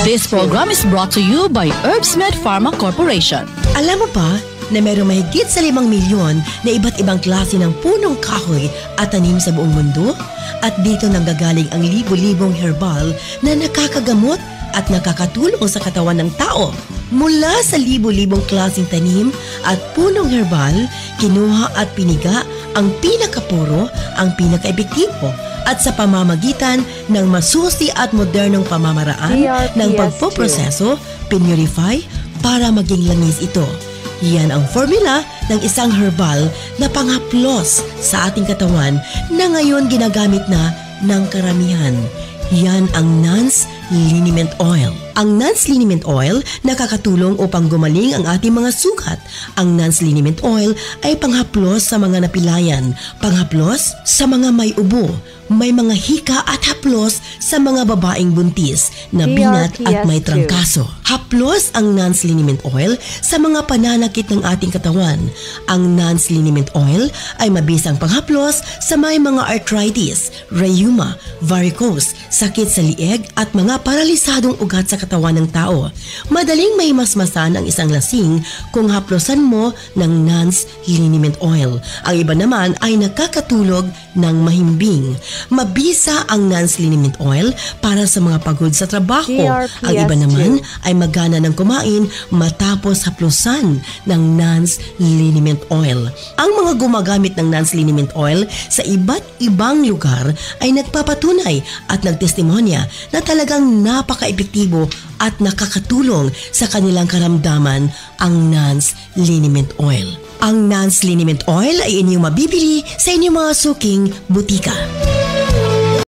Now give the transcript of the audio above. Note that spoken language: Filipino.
This program is brought to you by Herbsmed Pharma Corporation. Alam mo ba na mayroong mahigit sa 5 milyon na iba't ibang klase ng punong kahoy at tanim sa buong mundo? At dito nanggagaling ang libo-libong herbal na nakakagamot at nakakatulong sa katawan ng tao. Mula sa libo-libong klaseng tanim at punong herbal, kinuha at piniga ang pinakapuro, ang pinaka-epektibo at sa pamamagitan ng masusi at modernong pamamaraan ng pagpoproseso, pinurify para maging langis ito. Yan ang formula ng isang herbal na panghaplos sa ating katawan na ngayon ginagamit na ng karamihan. Yan ang Nance Liniment Oil. Ang Nance Liniment Oil nakakatulong upang gumaling ang ating mga sugat. Ang Nance Liniment Oil ay panghaplos sa mga napilayan, panghaplos sa mga may ubo, may mga hika at haplos sa mga babaeng buntis na binat at may trangkaso. Haplos ang Nance Liniment Oil sa mga pananakit ng ating katawan. Ang Nance Liniment Oil ay mabisang panghaplos sa may mga arthritis, rheuma, varicose, sakit sa lieg at mga paralisadong ugat sa katawan ng tao. Madaling maimasmasan ang isang lasing kung haplosan mo ng Nance Liniment Oil. Ang iba naman ay nakakatulog ng mahimbing. Mabisa ang Nance Liniment Oil para sa mga pagod sa trabaho. Ang iba naman ay magana ng kumain matapos haplusan ng Nance Liniment Oil. Ang mga gumagamit ng Nance Liniment Oil sa iba't ibang lugar ay nagpapatunay at nagtestimonya na talagang napaka-epektibo at nakakatulong sa kanilang karamdaman ang Nance Liniment Oil. Ang Nance Liniment Oil ay inyong mabibili sa inyong mga suking butika.